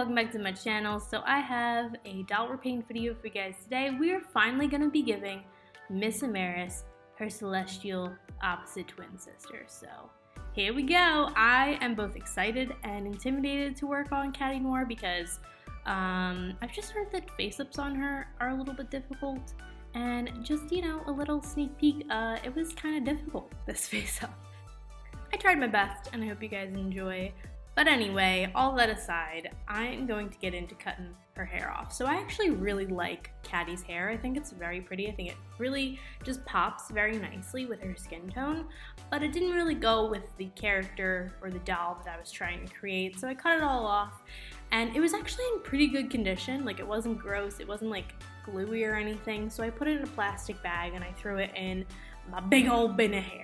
welcome back to my channel. So I have a doll repaint video for you guys today. We are finally going to be giving Miss Amaris her celestial opposite twin sister. So here we go. I am both excited and intimidated to work on Catty Noir because I've just heard that face-ups on her are a little bit difficult. And just, you know, a little sneak peek, it was kind of difficult, this face-up. I tried my best and I hope you guys enjoy. But anyway, all that aside, I'm going to get into cutting her hair off. So I actually really like Catty's hair. I think it's very pretty. I think it really just pops very nicely with her skin tone. But it didn't really go with the character or the doll that I was trying to create. So I cut it all off. And it was actually in pretty good condition. Like, it wasn't gross. It wasn't like gluey or anything. So I put it in a plastic bag and I threw it in my big old bin of hair.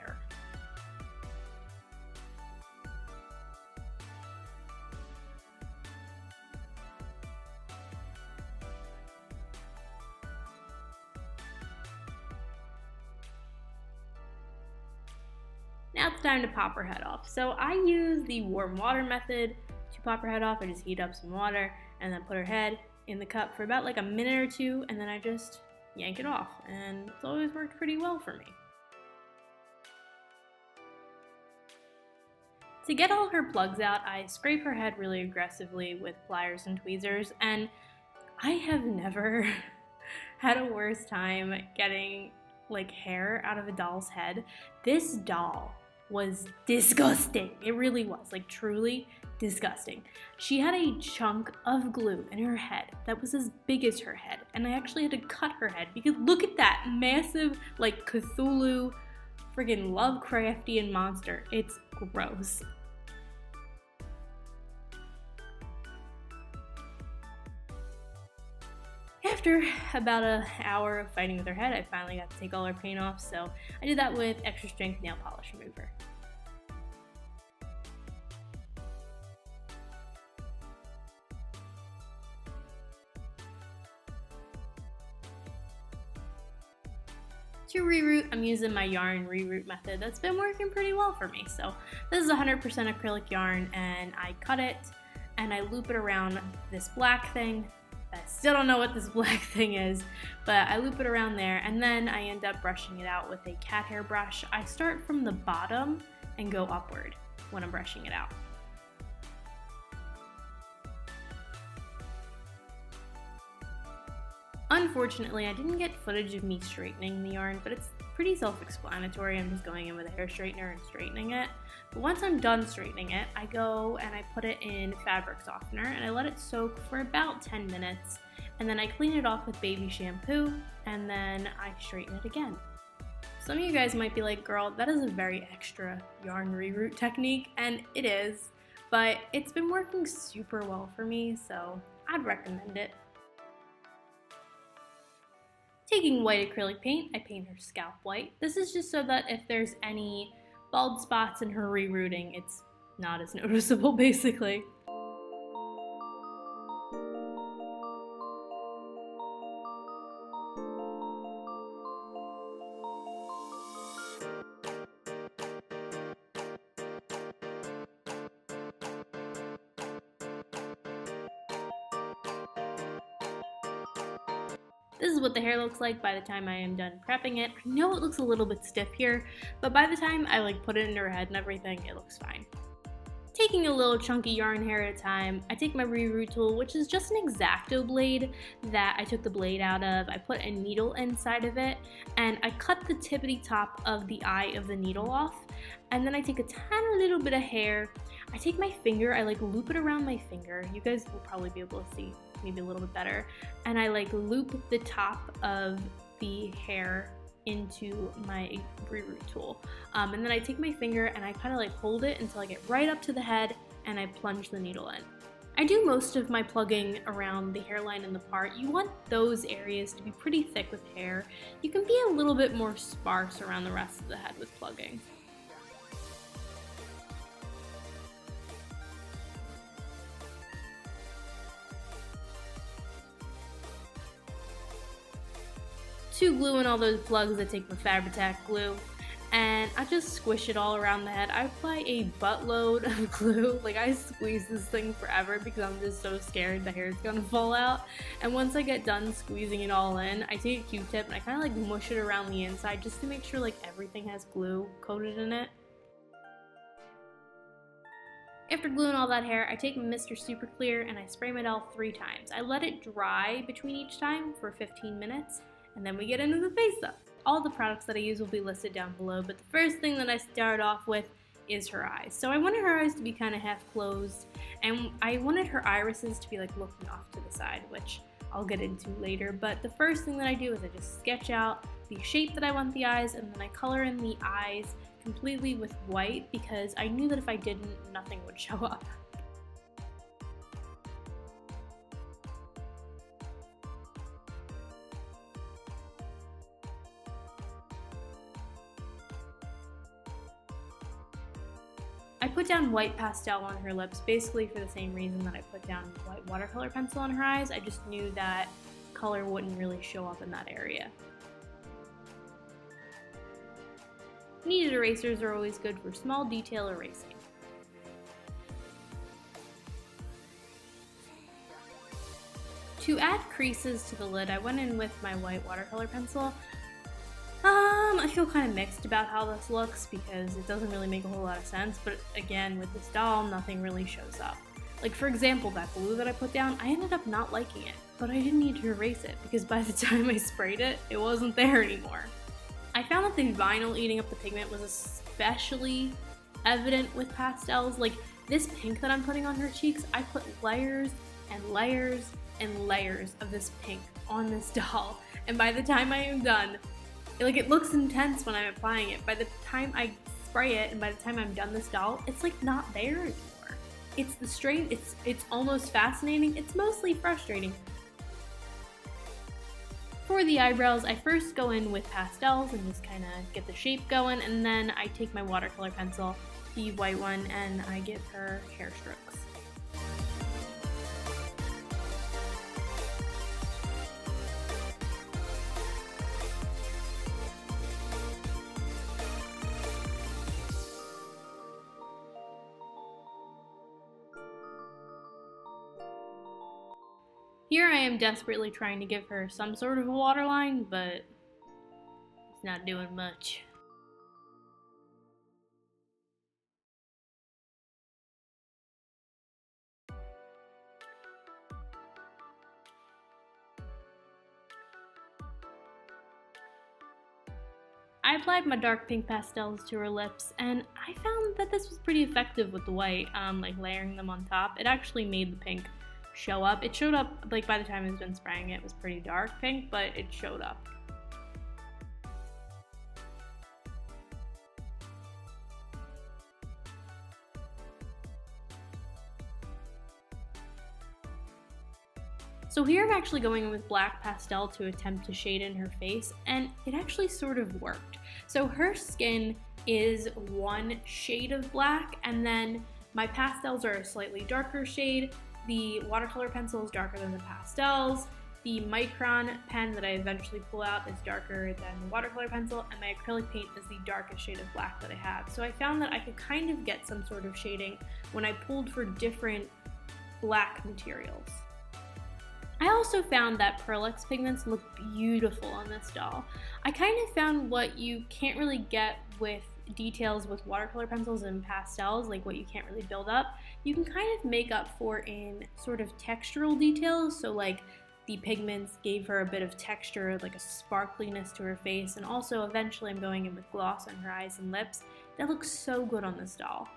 Now it's time to pop her head off. So I use the warm water method to pop her head off. I just heat up some water and then put her head in the cup for about like a minute or two, and then I just yank it off. And it's always worked pretty well for me. To get all her plugs out, I scrape her head really aggressively with pliers and tweezers, and I have never had a worse time getting like hair out of a doll's head. This doll was disgusting. It really was, like, truly disgusting. She had a chunk of glue in her head that was as big as her head, and I actually had to cut her head because look at that massive, like, Cthulhu friggin' Lovecraftian monster. It's gross. After about an hour of fighting with her head, I finally got to take all her paint off, so I did that with extra strength nail polish remover. To reroot, I'm using my yarn reroot method. That's been working pretty well for me. So this is 100% acrylic yarn, and I cut it and I loop it around this black thing. I still don't know what this black thing is, but I loop it around there, and then I end up brushing it out with a cat hair brush. I start from the bottom and go upward when I'm brushing it out. Unfortunately, I didn't get footage of me straightening the yarn, but it's pretty self-explanatory. I'm just going in with a hair straightener and straightening it. But once I'm done straightening it, I go and I put it in fabric softener and I let it soak for about 10 minutes. And then I clean it off with baby shampoo, and then I straighten it again. Some of you guys might be like, girl, that is a very extra yarn reroot technique, and it is, but it's been working super well for me, so I'd recommend it. Taking white acrylic paint, I paint her scalp white. This is just so that if there's any bald spots in her rerooting, it's not as noticeable, basically. This is what the hair looks like by the time I am done prepping it. I know it looks a little bit stiff here, but by the time I like put it into her head and everything, it looks fine. Taking a little chunky yarn hair at a time, I take my reroot tool, which is just an X-Acto blade that I took the blade out of. I put a needle inside of it, and I cut the tippity top of the eye of the needle off. And then I take a tiny little bit of hair. I take my finger, I like loop it around my finger. You guys will probably be able to see maybe a little bit better. And I like loop the top of the hair into my reroot tool. And then I take my finger and I kind of like hold it until I get right up to the head and I plunge the needle in. I do most of my plugging around the hairline and the part. You want those areas to be pretty thick with hair. You can be a little bit more sparse around the rest of the head with plugging. To glue in all those plugs, I take my Faber glue and I just squish it all around the head. I apply a buttload of glue. Like, I squeeze this thing forever because I'm just so scared the hair is gonna fall out. And once I get done squeezing it all in, I take a Q-tip and I kind of like mush it around the inside just to make sure like everything has glue coated in it. After gluing all that hair, I take Mr. Super Clear and I spray my doll 3 times. I let it dry between each time for 15 minutes, and then we get into the face up. All the products that I use will be listed down below, but the first thing that I start off with is her eyes. So I wanted her eyes to be kind of half closed, and I wanted her irises to be like looking off to the side, which I'll get into later. But the first thing that I do is I just sketch out the shape that I want the eyes, and then I color in the eyes completely with white because I knew that if I didn't, nothing would show up. I put down white pastel on her lips basically for the same reason that I put down white watercolor pencil on her eyes. I just knew that color wouldn't really show up in that area. Kneaded erasers are always good for small detail erasing. To add creases to the lid, I went in with my white watercolor pencil. I feel kind of mixed about how this looks because it doesn't really make a whole lot of sense, but again, with this doll, nothing really shows up. Like, for example, that blue that I put down, I ended up not liking it, but I didn't need to erase it because by the time I sprayed it, it wasn't there anymore. I found that the vinyl eating up the pigment was especially evident with pastels. Like, this pink that I'm putting on her cheeks, I put layers and layers and layers of this pink on this doll, and by the time I am done, like, it looks intense when I'm applying it. By the time I spray it and by the time I'm done this doll, it's like not there anymore. It's the strain, it's almost fascinating, it's mostly frustrating. For the eyebrows, I first go in with pastels and just kind of get the shape going, and then I take my watercolor pencil, the white one, and I give her hair strokes. Here I am desperately trying to give her some sort of a waterline, but it's not doing much. I applied my dark pink pastels to her lips, and I found that this was pretty effective with the white, like layering them on top. It actually made the pink show up. It showed up, like, by the time I was done spraying it, it was pretty dark pink, but it showed up. So here I'm actually going in with black pastel to attempt to shade in her face, and it actually sort of worked. So her skin is one shade of black, and then my pastels are a slightly darker shade. The watercolor pencil is darker than the pastels. The micron pen that I eventually pull out is darker than the watercolor pencil, and my acrylic paint is the darkest shade of black that I have. So I found that I could kind of get some sort of shading when I pulled for different black materials. I also found that pearlex pigments look beautiful on this doll. I kind of found what you can't really get with details with watercolor pencils and pastels, like what you can't really build up, you can kind of make up for in sort of textural details. So like the pigments gave her a bit of texture, like a sparkliness to her face, and also eventually I'm going in with gloss on her eyes and lips. That looks so good on this doll.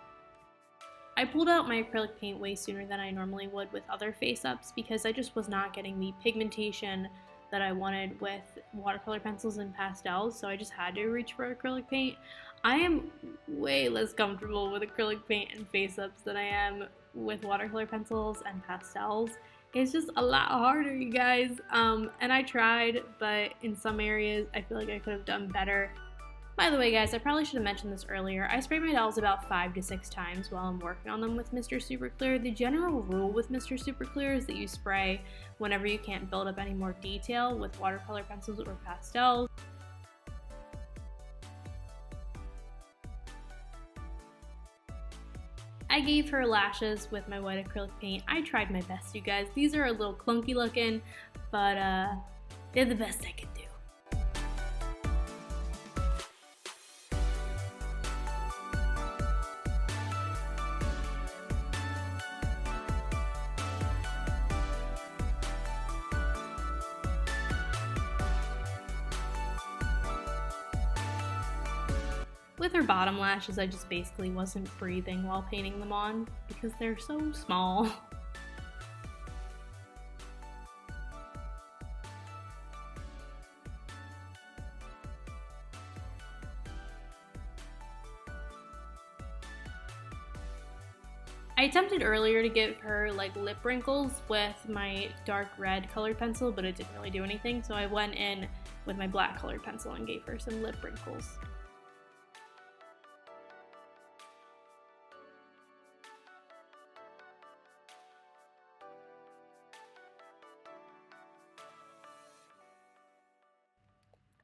I pulled out my acrylic paint way sooner than I normally would with other face-ups because I just was not getting the pigmentation that I wanted with watercolor pencils and pastels, so I just had to reach for acrylic paint. I am way less comfortable with acrylic paint and face-ups than I am with watercolor pencils and pastels. It's just a lot harder, you guys, and I tried, but in some areas I feel like I could have done better. By the way, guys, I probably should have mentioned this earlier. I spray my dolls about 5 to 6 times while I'm working on them with Mr. Super Clear. The general rule with Mr. Super Clear is that you spray whenever you can't build up any more detail with watercolor pencils or pastels. I gave her lashes with my white acrylic paint. I tried my best, you guys. These are a little clunky looking, but they're the best I could do. With her bottom lashes, I just basically wasn't breathing while painting them on because they're so small. I attempted earlier to give her like lip wrinkles with my dark red colored pencil, but it didn't really do anything, so I went in with my black colored pencil and gave her some lip wrinkles.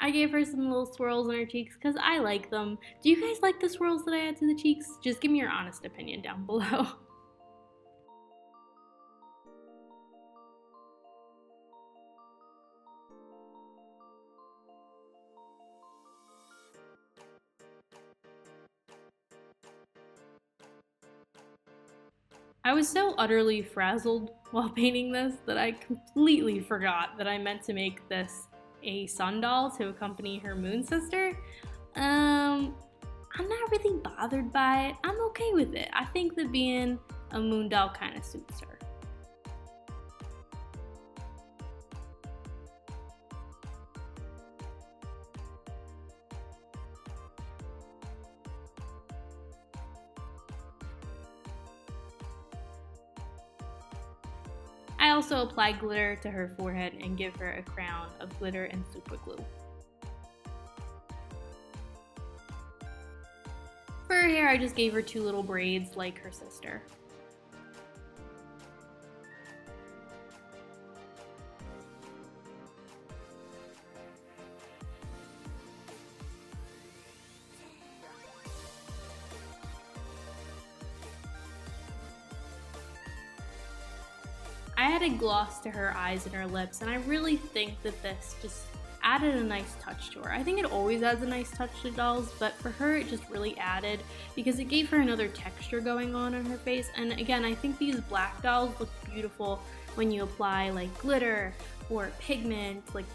I gave her some little swirls on her cheeks because I like them. Do you guys like the swirls that I add to the cheeks? Just give me your honest opinion down below. I was so utterly frazzled while painting this that I completely forgot that I meant to make this a sun doll to accompany her moon sister. I'm not really bothered by it. I'm okay with it. I think that being a moon doll kind of suits her. I also apply glitter to her forehead and give her a crown of glitter and super glue. For her hair, I just gave her 2 little braids like her sister. I added gloss to her eyes and her lips, and I really think that this just added a nice touch to her. I think it always adds a nice touch to dolls, but for her it just really added because it gave her another texture going on her face. And again, I think these black dolls look beautiful when you apply like glitter or pigment, like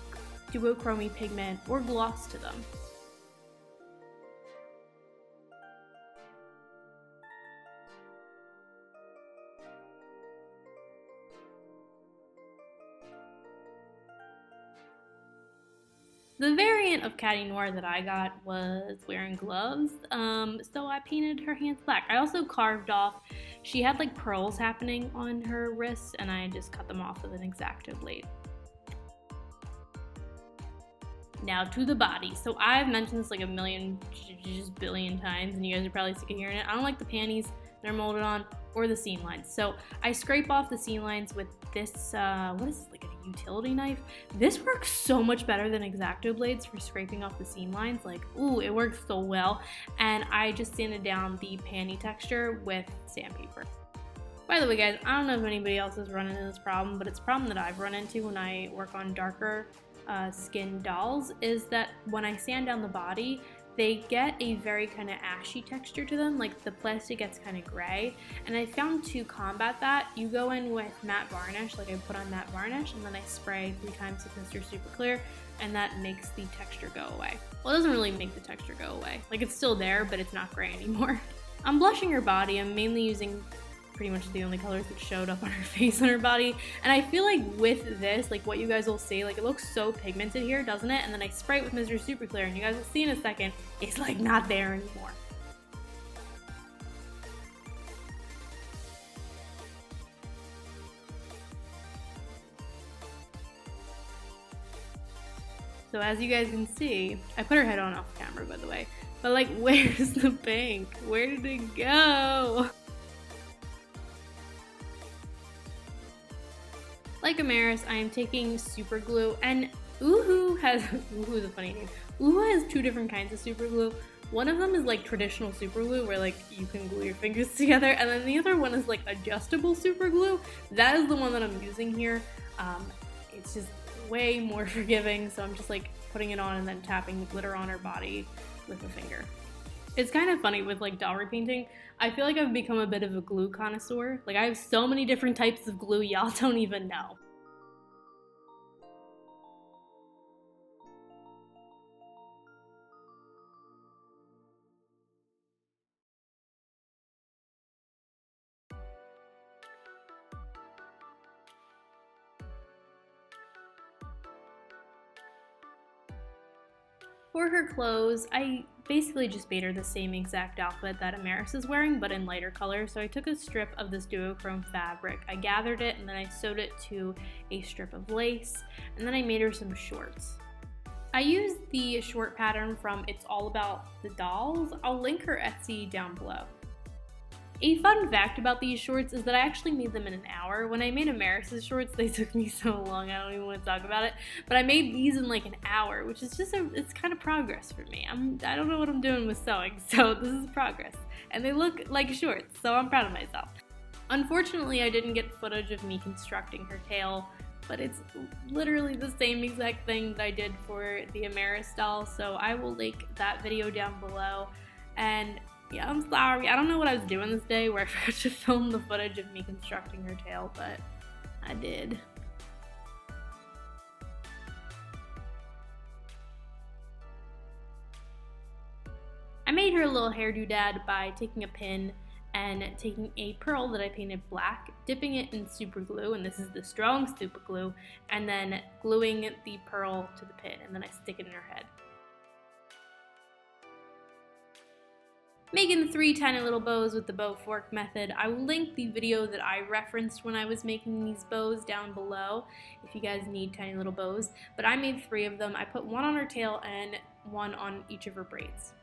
duochrome pigment or gloss to them. The variant of Catty Noir that I got was wearing gloves, so I painted her hands black. I also carved off, she had like pearls happening on her wrists, and I just cut them off with an X-Acto blade. Now to the body. So I've mentioned this like a million, just billion times, and you guys are probably sick of hearing it. I don't like the panties that are molded on or the seam lines. So I scrape off the seam lines with this, what is this, like a utility knife? This works so much better than X-Acto blades for scraping off the seam lines. Like, ooh, it works so well. And I just sanded down the panty texture with sandpaper. By the way, guys, I don't know if anybody else has run into this problem, but it's a problem that I've run into when I work on darker skin dolls, is that when I sand down the body, they get a very kind of ashy texture to them, like the plastic gets kind of gray. And I found to combat that, you go in with matte varnish, like I put on matte varnish, and then I spray 3 times with Mr. Super Clear, and that makes the texture go away. Well, it doesn't really make the texture go away. Like, it's still there, but it's not gray anymore. I'm blushing her body. I'm mainly using pretty much the only colors that showed up on her face and her body. And I feel like with this, like what you guys will see, like it looks so pigmented here, doesn't it? And then I spray it with Mr. Super Clear, and you guys will see in a second, it's like not there anymore. So as you guys can see, I put her head on off camera, by the way, but like, where's the pink? Where did it go? Like Amaris, I am taking super glue, and OOAK has, OOAK is a funny name. OOAK has 2 different kinds of super glue. One of them is like traditional super glue where like you can glue your fingers together, and then the other one is like adjustable super glue. That is the one that I'm using here. It's just way more forgiving, so I'm just like putting it on and then tapping the glitter on her body with a finger. It's kind of funny with like doll repainting. I feel like I've become a bit of a glue connoisseur. Like I have so many different types of glue, y'all don't even know. For her clothes, I basically just made her the same exact outfit that Amaris is wearing, but in lighter color. So I took a strip of this duochrome fabric, I gathered it, and then I sewed it to a strip of lace, and then I made her some shorts. I used the short pattern from It's All About the Dolls. I'll link her Etsy down below. A fun fact about these shorts is that I actually made them in an hour. When I made Amaris' shorts, they took me so long, I don't even want to talk about it. But I made these in like an hour, which is just it's kind of progress for me. I don't know what I'm doing with sewing, so this is progress. And they look like shorts, so I'm proud of myself. Unfortunately, I didn't get footage of me constructing her tail, but it's literally the same exact thing that I did for the Amaris doll, so I will link that video down below. And yeah, I'm sorry. I don't know what I was doing this day where I forgot to film the footage of me constructing her tail, but I did. I made her a little hair doodad by taking a pin and taking a pearl that I painted black, dipping it in super glue, and this is the strong super glue, and then gluing the pearl to the pin, and then I stick it in her head. Making 3 tiny little bows with the bow fork method. I will link the video that I referenced when I was making these bows down below if you guys need tiny little bows. But I made 3 of them. I put 1 on her tail and 1 on each of her braids.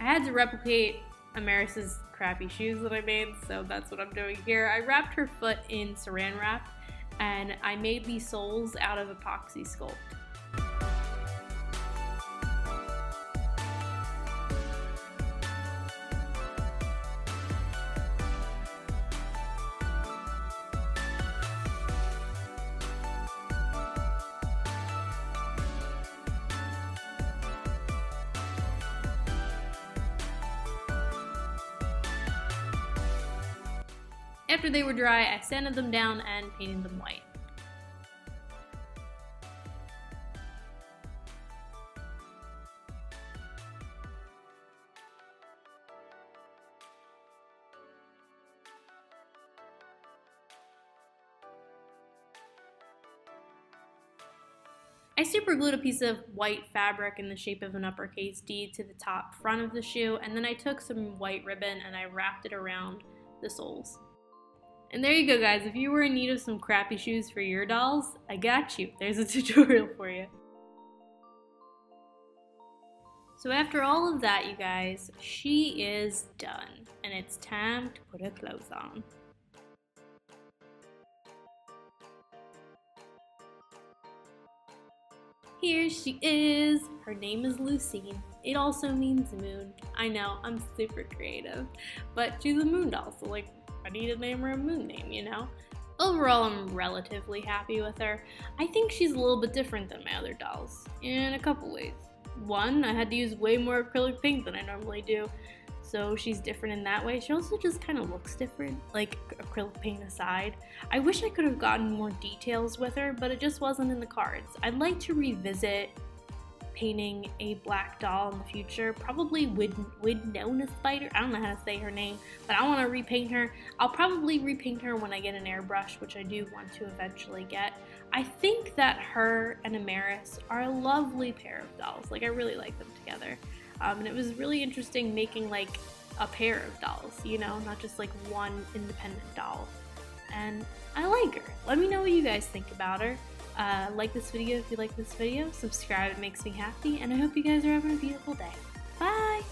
I had to replicate Amaris' crappy shoes that I made, so that's what I'm doing here. I wrapped her foot in saran wrap, and I made these soles out of epoxy sculpt. After they were dry, I sanded them down and painted them white. I super glued a piece of white fabric in the shape of an uppercase D to the top front of the shoe, and then I took some white ribbon and I wrapped it around the soles. And there you go, guys. If you were in need of some crappy shoes for your dolls, I got you. There's a tutorial for you. So after all of that, you guys, she is done. And it's time to put her clothes on. Here she is. Her name is Lucine. It also means moon. I know, I'm super creative. But she's a moon doll, so like, I need to name her a moon name, you know? Overall, I'm relatively happy with her. I think she's a little bit different than my other dolls, in a couple ways. One, I had to use way more acrylic paint than I normally do, so she's different in that way. She also just kind of looks different, like acrylic paint aside. I wish I could have gotten more details with her, but it just wasn't in the cards. I'd like to revisit painting a black doll in the future, probably Winona Spider. I don't know how to say her name, but I want to repaint her. I'll probably repaint her when I get an airbrush, which I do want to eventually get. I think that her and Amaris are a lovely pair of dolls. Like, I really like them together. And it was really interesting making like a pair of dolls, you know, not just like one independent doll. And I like her. Let me know what you guys think about her. Like this video if you like this video, subscribe, it makes me happy, and I hope you guys are having a beautiful day. Bye!